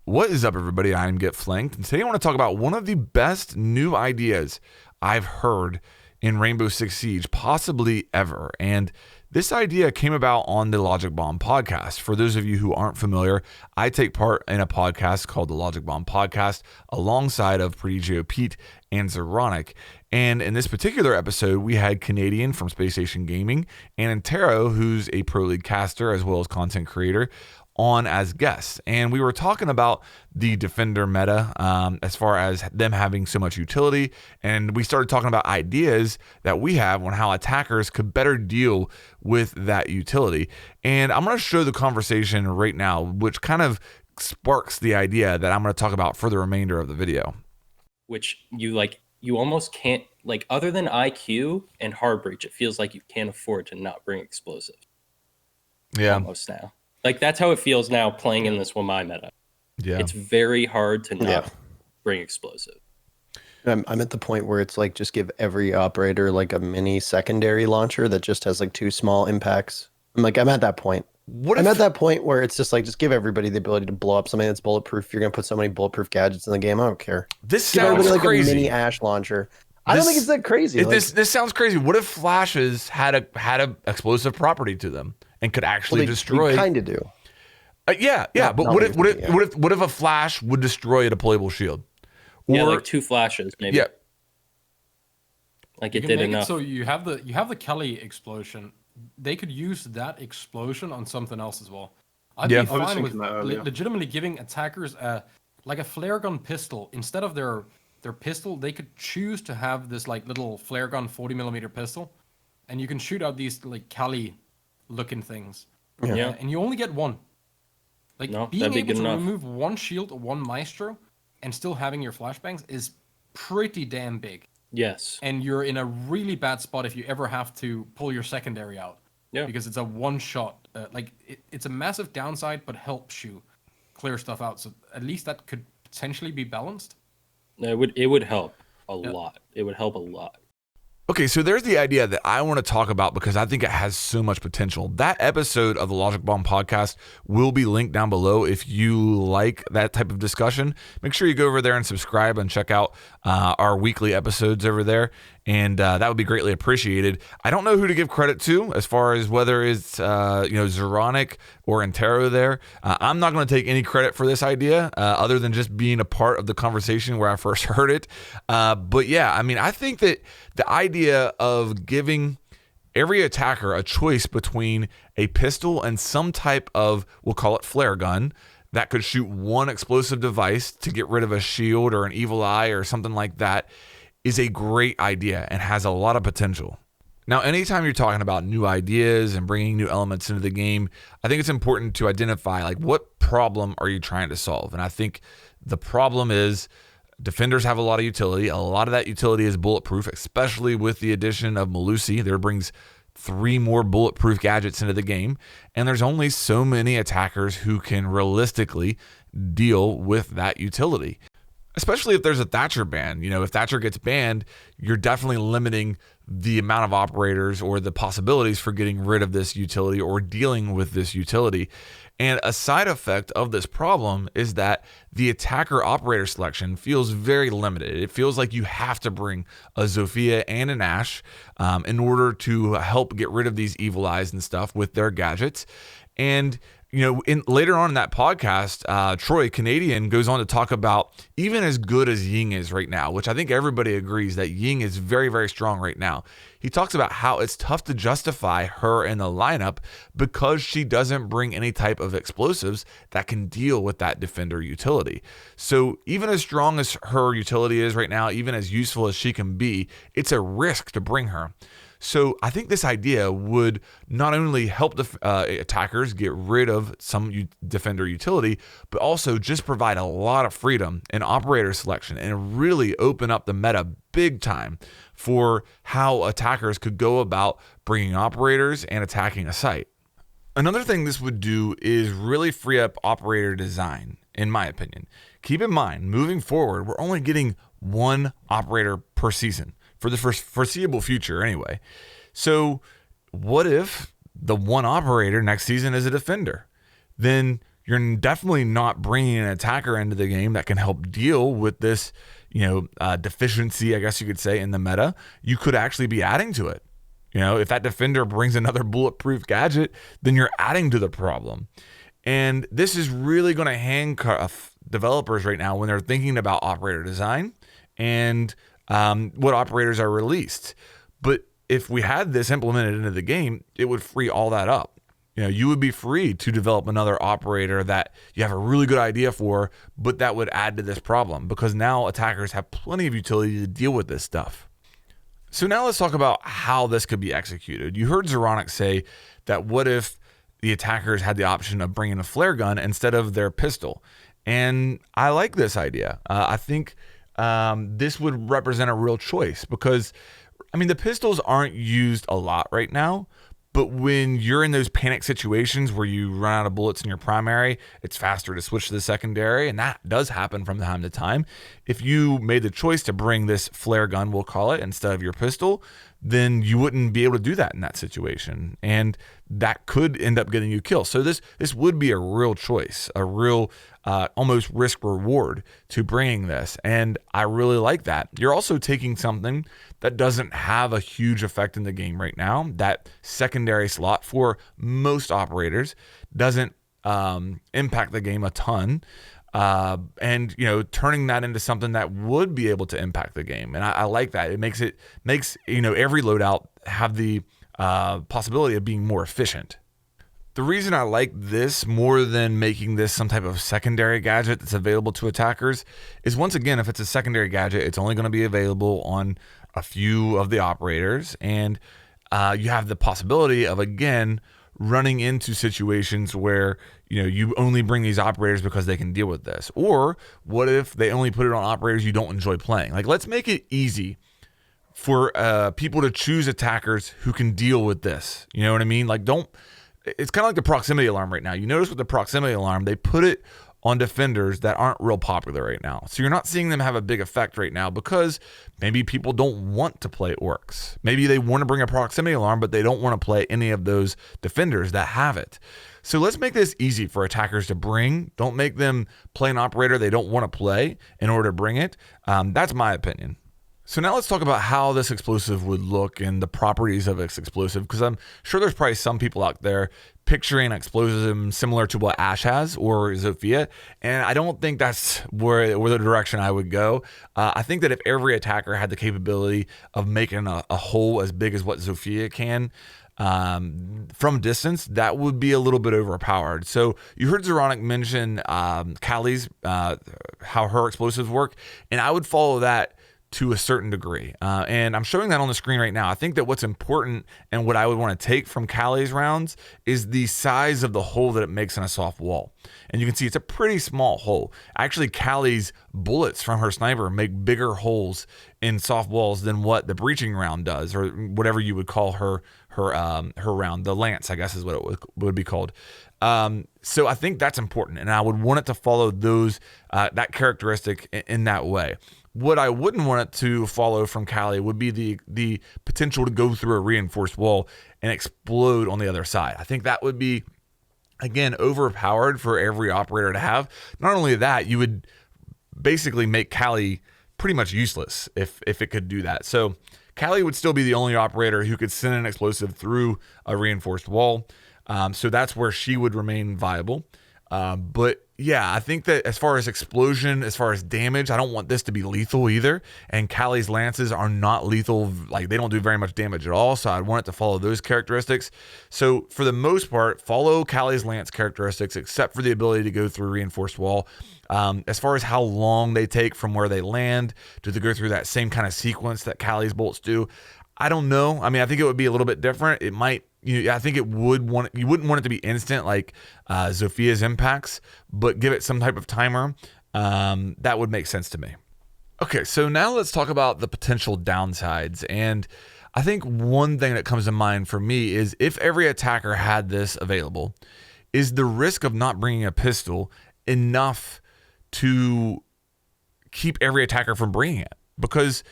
What is up, everybody? I'm Get Flanked, and today I want to talk about one of the best new ideas I've heard in Rainbow Six Siege, possibly ever. And this idea came about on the Logic Bomb podcast. For those of you who aren't familiar, I take part in a podcast called the Logic Bomb podcast alongside of Prodigio Pete and Zeronic. And in this particular episode, we had Canadian from Space Station Gaming and Antero, who's a Pro League caster as well as content creator, on as guests. And we were talking about the Defender meta as far as them having so much utility. And we started talking about ideas that we have on how attackers could better deal with that utility. And I'm going to show the conversation right now, which kind of sparks the idea that I'm going to talk about for the remainder of the video. Which you almost can't, other than IQ and hard breach, it feels like you can't afford to not bring explosives. Yeah. Almost now. That's how it feels now playing in this Wamai meta. Yeah. It's very hard to not bring explosive. I'm at the point where it's just give every operator a mini secondary launcher that just has 2 small impacts. I'm at that point. I'm at that point where it's just give everybody the ability to blow up something that's bulletproof. If you're going to put so many bulletproof gadgets in the game, I don't care. This sounds crazy. A mini Ash launcher. I don't think it's that crazy. This sounds crazy. What if flashes had a explosive property to them and could actually destroy? They kind of do. Yeah. But what if a flash would destroy a deployable shield? Or, 2 flashes maybe. Yeah. It did enough. So you have the Kelly explosion. They could use that explosion on something else as well. I'd be fine with legitimately giving attackers a flare gun pistol instead of their pistol. They could choose to have this little flare gun 40mm pistol, and you can shoot out these Cali looking things. Yeah. And you only get one. Being able to remove one shield or one maestro and still having your flashbangs is pretty damn big. Yes. And you're in a really bad spot if you ever have to pull your secondary out. Yeah. Because it's a one shot. It's a massive downside, but helps you clear stuff out. So at least that could potentially be balanced. It would help a lot. It would help a lot. Okay, so there's the idea that I want to talk about because I think it has so much potential. That episode of the Logic Bomb podcast will be linked down below if you like that type of discussion. Make sure you go over there and subscribe and check out our weekly episodes over there, and that would be greatly appreciated. I don't know who to give credit to as far as whether it's Zeronic or Antero there. I'm not going to take any credit for this idea other than just being a part of the conversation where I first heard it. But yeah, I think that the idea of giving every attacker a choice between a pistol and some type of, we'll call it flare gun, that could shoot one explosive device to get rid of a shield or an evil eye or something like that is a great idea and has a lot of potential. Now, anytime you're talking about new ideas and bringing new elements into the game, I think it's important to identify what problem are you trying to solve? And I think the problem is defenders have a lot of utility. A lot of that utility is bulletproof, especially with the addition of Melusi. There brings 3 more bulletproof gadgets into the game. And there's only so many attackers who can realistically deal with that utility. Especially if there's a Thatcher ban. If Thatcher gets banned, you're definitely limiting the amount of operators or the possibilities for getting rid of this utility or dealing with this utility. And a side effect of this problem is that the attacker operator selection feels very limited. It feels like you have to bring a Zofia and an Ash in order to help get rid of these evil eyes and stuff with their gadgets. And later on in that podcast, Troy Canadian goes on to talk about even as good as Ying is right now, which I think everybody agrees that Ying is very, very strong right now. He talks about how it's tough to justify her in the lineup because she doesn't bring any type of explosives that can deal with that defender utility. So even as strong as her utility is right now, even as useful as she can be, it's a risk to bring her. So I think this idea would not only help attackers get rid of some defender utility, but also just provide a lot of freedom in operator selection and really open up the meta big time for how attackers could go about bringing operators and attacking a site. Another thing this would do is really free up operator design, in my opinion. Keep in mind, moving forward, we're only getting 1 operator per season for the foreseeable future anyway. So what if the 1 operator next season is a defender? Then you're definitely not bringing an attacker into the game that can help deal with this, deficiency, I guess you could say, in the meta. You could actually be adding to it. If that defender brings another bulletproof gadget, then you're adding to the problem. And this is really going to handcuff developers right now when they're thinking about operator design and what operators are released. But if we had this implemented into the game, it would free all that up. You would be free to develop another operator that you have a really good idea for, but that would add to this problem because now attackers have plenty of utility to deal with this stuff. So now let's talk about how this could be executed. You heard Zeronic say that what if the attackers had the option of bringing a flare gun instead of their pistol? And I like this idea. I think this would represent a real choice because, the pistols aren't used a lot right now. But when you're in those panic situations where you run out of bullets in your primary, it's faster to switch to the secondary, and that does happen from time to time. If you made the choice to bring this flare gun, we'll call it, instead of your pistol, then you wouldn't be able to do that in that situation, and that could end up getting you killed. So this would be a real choice, a real almost risk reward to bringing this, and I really like that. You're also taking something that doesn't have a huge effect in the game right now. That secondary slot for most operators doesn't impact the game a ton. And turning that into something that would be able to impact the game. And I like that. It makes every loadout have the possibility of being more efficient. The reason I like this more than making this some type of secondary gadget that's available to attackers is, once again, if it's a secondary gadget, it's only going to be available on a few of the operators. And you have the possibility of, again, running into situations where you only bring these operators because they can deal with this. Or what if they only put it on operators you don't enjoy playing? Like, let's make it easy for people to choose attackers who can deal with this. You know what I mean? Like, it's kind of like the proximity alarm right now. You notice with the proximity alarm, they put it on defenders that aren't real popular right now. So you're not seeing them have a big effect right now because maybe people don't want to play orcs. Maybe they want to bring a proximity alarm, but they don't want to play any of those defenders that have it. So let's make this easy for attackers to bring. Don't make them play an operator they don't want to play in order to bring it. That's my opinion. So now let's talk about how this explosive would look and the properties of this explosive, because I'm sure there's probably some people out there picturing explosive similar to what Ash has or Zofia, and I don't think that's where the direction I would go. I think that if every attacker had the capability of making a hole as big as what Zofia can, from distance, that would be a little bit overpowered. So you heard Zeronic mention Callie's, how her explosives work, and I would follow that to a certain degree. And I'm showing that on the screen right now. I think that what's important and what I would want to take from Callie's rounds is the size of the hole that it makes in a soft wall. And you can see it's a pretty small hole. Actually, Callie's bullets from her sniper make bigger holes in soft walls than what the breaching round does, or whatever you would call her round. The lance, I guess, is what it would be called. So I think that's important, and I would want it to follow those that characteristic in that way. What I wouldn't want it to follow from Callie would be the potential to go through a reinforced wall and explode on the other side. I think that would be, again, overpowered for every operator to have. Not only that, you would basically make Callie pretty much useless if it could do that. So Callie would still be the only operator who could send an explosive through a reinforced wall. So that's where she would remain viable. But yeah, I think that as far as explosion, as far as damage, I don't want this to be lethal either. And Callie's lances are not lethal. Like, they don't do very much damage at all. So I'd want it to follow those characteristics. So for the most part, follow Callie's lance characteristics, except for the ability to go through reinforced wall. As far as how long they take from where they land, do they go through that same kind of sequence that Callie's bolts do? I don't know. I mean, I think it would be a little bit different. It might, I think you wouldn't want it to be instant like Zofia's impacts, but give it some type of timer. That would make sense to me. Okay, so now let's talk about the potential downsides. And I think one thing that comes to mind for me is, if every attacker had this available, is the risk of not bringing a pistol enough to keep every attacker from bringing it? Because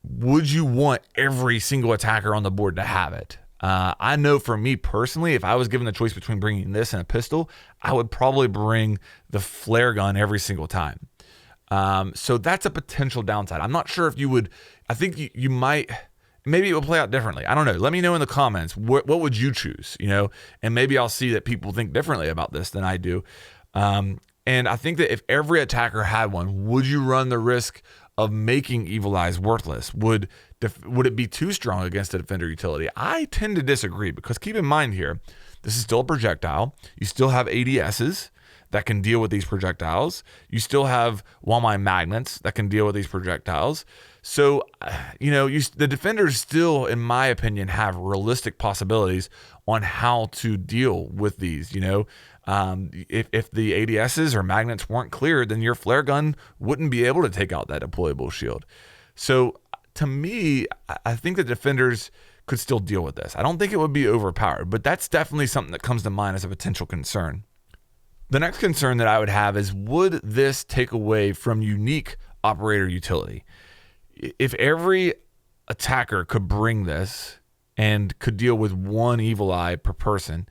would you want every single attacker on the board to have it? I know for me personally, if I was given the choice between bringing this and a pistol, I would probably bring the flare gun every single time. So that's a potential downside. I'm not sure if you would. I think you might. Maybe it will play out differently. I don't know. Let me know in the comments. What would you choose? And maybe I'll see that people think differently about this than I do. And I think that if every attacker had one, would you run the risk of making Evil Eyes worthless? Would it be too strong against the defender utility? I tend to disagree, because keep in mind here, this is still a projectile. You still have ADSs that can deal with these projectiles. You still have wall-mine magnets that can deal with these projectiles. So, the defenders still, in my opinion, have realistic possibilities on how to deal with these. If the ADSs or magnets weren't cleared, then your flare gun wouldn't be able to take out that deployable shield. So, to me, I think the defenders could still deal with this. I don't think it would be overpowered, but that's definitely something that comes to mind as a potential concern. The next concern that I would have is, would this take away from unique operator utility? If every attacker could bring this and could deal with one Evil Eye per person,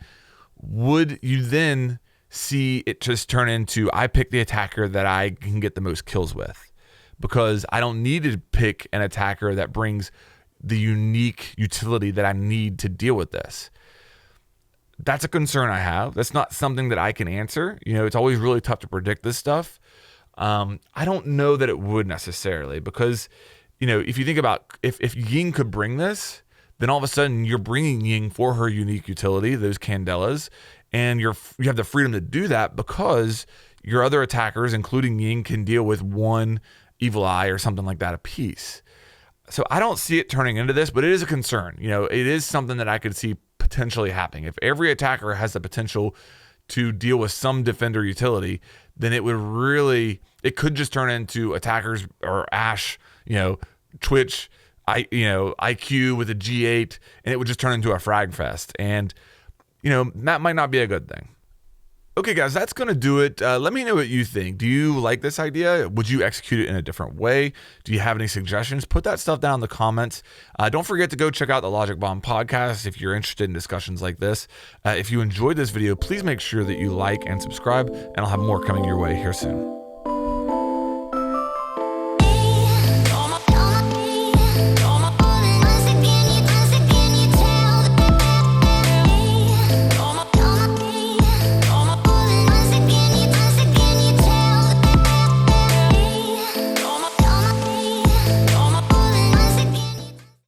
would you then see it just turn into, I pick the attacker that I can get the most kills with, because I don't need to pick an attacker that brings the unique utility that I need to deal with this? That's a concern I have. That's not something that I can answer. It's always really tough to predict this stuff. I don't know that it would necessarily, because, if you think about if Ying could bring this, then all of a sudden you're bringing Ying for her unique utility, those candelas, and you have the freedom to do that because your other attackers, including Ying, can deal with one Evil Eye or something like that apiece. So I don't see it turning into this, but it is a concern. It is something that I could see potentially happening. If every attacker has the potential to deal with some defender utility, then it could just turn into attackers or Ash, Twitch, IQ with a G8, and it would just turn into a frag fest. And, that might not be a good thing. Okay, guys, that's going to do it. Let me know what you think. Do you like this idea? Would you execute it in a different way? Do you have any suggestions? Put that stuff down in the comments. Don't forget to go check out the Logic Bomb podcast if you're interested in discussions like this. If you enjoyed this video, please make sure that you like and subscribe, and I'll have more coming your way here soon.